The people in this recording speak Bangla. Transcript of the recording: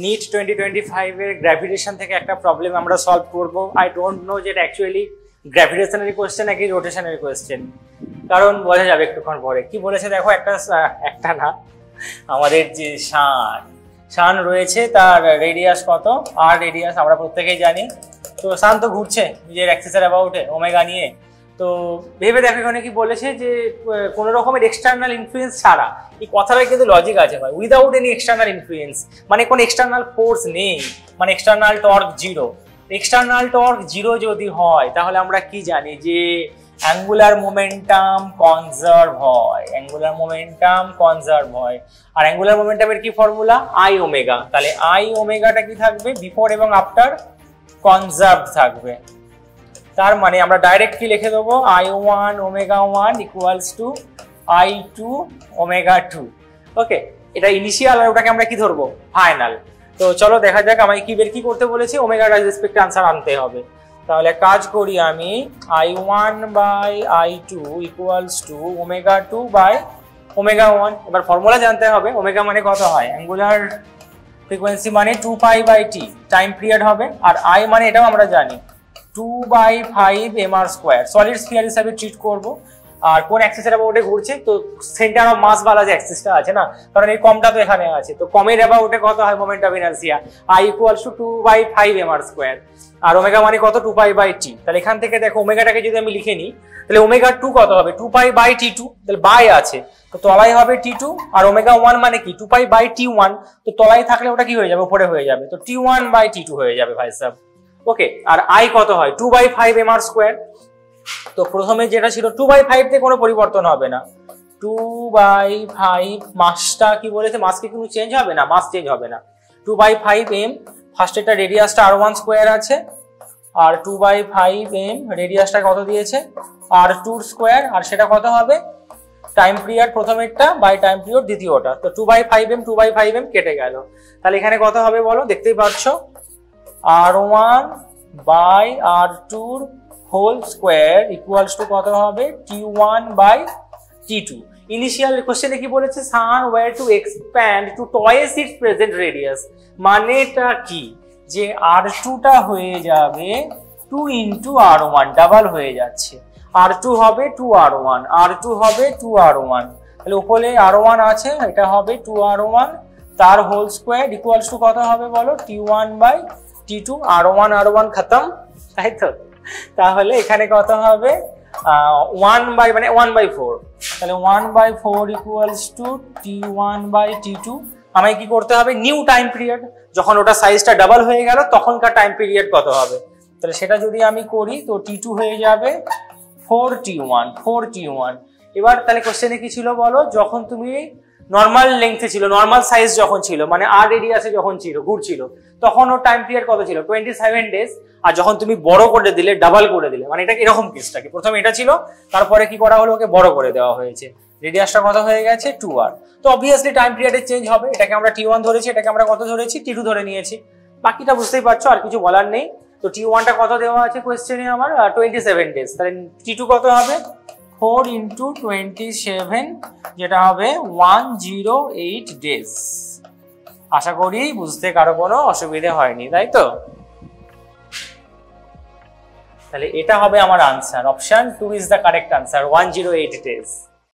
নিট 2025 এর গ্র্যাভিটেশন থেকে একটা প্রবলেম আমরা সলভ করব। আই ডোন্ট নো যে এটা অ্যাকচুয়ালি গ্র্যাভিটেশনারি কোয়েশ্চেন নাকি রোটেশনারি কোয়েশ্চেন, কারণ বোঝা যাবে একটুক্ষণ পরে। কি বলেছে দেখো, একটা না, আমাদের যে সান রয়েছে তার রেডিয়াস কত, আর রেডিয়াস আমরা প্রত্যেকেই জানি। তো সান তো ঘুরছে নিজের অ্যাক্সিসের অ্যাবাউটে ওমেগা নিয়ে। তো ভেবে দেখো এখানে কি বলেছে যে কোনো রকমের এক্সটার্নাল ইনফ্লুয়েন্স ছাড়া, এই কথাটা কিন্তু লজিক আছে ভাই, উইদাউট এনি এক্সটার্নাল ইনফ্লুয়েন্স, মানে কোনো এক্সটার্নাল ফোর্স নেই, মানে external torque zero. External torque zero যদি হয় তাহলে আমরা কি জানি যে অ্যাঙ্গুলার মোমেন্টাম কনজার্ভ হয়, অ্যাঙ্গুলার মোমেন্টাম কনজার্ভ হয়। আর অ্যাঙ্গুলার মোমেন্টামের কি ফর্মুলা, আই ওমেগা। তাহলে আই ওমেগাটা কি থাকবে, বিফোর এবং আফটার কনজার্ভ থাকবে। তার মানে আমরা ডাইরেক্ট কি লিখে দেবো, I1 omega 1 equals to I2 omega 2। ওকে, এটা ইনিশিয়াল আর ওটাকে আমরা কি ধরবো, ফাইনাল। তো চলো দেখা যাক আমায় কি করতে বলেছে, ওমেগাটার রেসপেক্টে আনসার আনতে হবে। তাহলে কাজ করি আমি, I1 by I2 equals to omega 2 by omega 1। এবার ফর্মুলা জানতে হবে, ওমেগা মানে কত হয়, অ্যাঙ্গুলার ফ্রিকোয়েন্সি মানে 2 pi by T, time period হবে। আর I মানে এটাও আমরা জানি 2/5 mr স্কোয়ার। সলিড স্ফিয়ার হিসাবে ট্রিট করবো। আর কোন অ্যাক্সিসের অ্যাবাউটে ঘুরছে, তো সেন্টার অফ মাস বালা যে অ্যাক্সিসটা আছে না, কারণ এই কমটা তো এখানে আছে, তো কমের অ্যাবাউটে কত হয় moment of inertia, I equals to 2/5 mr square. আর ওমেগা মানে কত, 2 পাই বাই টি। তাহলে এখান থেকে দেখো ওমেগাটাকে যদি আমি লিখে নিই, তাহলে ওমেগা 2 কত হবে, 2 পাই বাই টি2, তাহলে বাই আছে তো তলায় হবে টি2। আর ওমেগা 1 মানে কি, 2 পাই বাই টি1, তো তলায় থাকলে ওটা কি হয়ে যাবে, উপরে হয়ে যাবে, তো টি1 বাই টি2 হয়ে যাবে ভাই সাহেব। ওকে, আর I কত হয়, 2/5 mr স্কোয়ার। তো প্রথমে যেটা ছিল 2/5 তে কোনো পরিবর্তন হবে না, 2/5 মাসটা কি বলেছে, মাস কি কোনো চেঞ্জ হবে না, মাস চেঞ্জ হবে না, 2/5 m। ফার্স্ট এটা রেডিয়াসটা r1 স্কোয়ার আছে, আর 2/5 m রেডিয়াসটা কত দিয়েছে, r2 স্কোয়ার। আর সেটা কত হবে, টাইম পিরিয়ড প্রথমেরটা বাই টাইম পিরিয়ড দ্বিতীয়টা। তো 2/5 m কেটে গেল। তাহলে এখানে কত হবে বলো, দেখতেই পাচ্ছ, r1 by r2 whole square equals to কত হবে, t1 বাই t2। ইনিশিয়াল কোশ্চেনে কি বলেছে, sun were to expand to twice its present radius. মানেটা কি, যে r2টা হয়ে যাবে 2 ইন্টু r1, ডাবল হয়ে যাচ্ছে, r2 হবে 2r1, r2 হবে 2r1। তাহলে উপরে r1 আছে, এটা হবে 2r1 তার হোল স্কোয়ার ইকুয়ালস টু কত হবে বলো, t1 বাই t2। r1 খতম, তাই তো। তাহলে এখানে কত হবে, 1/4। তাহলে 1/4 equals to t1 by t2। আমায় কি করতে হবে, নিউ টাইম পিরিয়ড, যখন ওটা সাইজটা ডাবল হয়ে গেল তখনকার টাইম পিরিয়ড কত হবে। তাহলে সেটা যদি আমি করি তো t2 হয়ে যাবে 4t1। এবার তাহলে কোশ্চেনে কি ছিল বলো, যখন তুমি নর্মাল লেংথে ছিল, নর্মাল সাইজ যখন ছিল, মানে আর রেডিয়াসে যখন ছিল, ঘুরছিল, তখন ওর টাইম পিরিয়ড কত ছিল, 27 ডেজ। আর যখন তুমি বড় করে দিলে, ডাবল করে দিলে, মানে এটা এরকম কেসটা কি, প্রথমে এটা ছিল, তারপরে কি করা হলো, ওকে বড় করে দেওয়া হয়েছে, রেডিয়াসটা কত হয়ে গেছে 2r। তো অবভিয়াসলি টাইম পিরিয়ডের চেঞ্জ হবে। এটাকে আমরা t1 ধরেছি, এটাকে আমরা কত ধরেছি, t2 ধরে নিয়েছি। বাকিটা বুঝতেই পারছো, আর কিছু বলার নেই। তো t1টা কত দেওয়া আছে কোয়েশ্চেনে আমার, 27 ডেজ। তাহলে t2 কত হবে, 4 ইন্টু 27, যেটা হবে 108 ডেজ। আশা করি বুঝতে কারো কোনো অসুবিধা হয়নি, তাই তো। তাহলে এটা হবে আমার answer, option 2 is the correct answer, 108 days.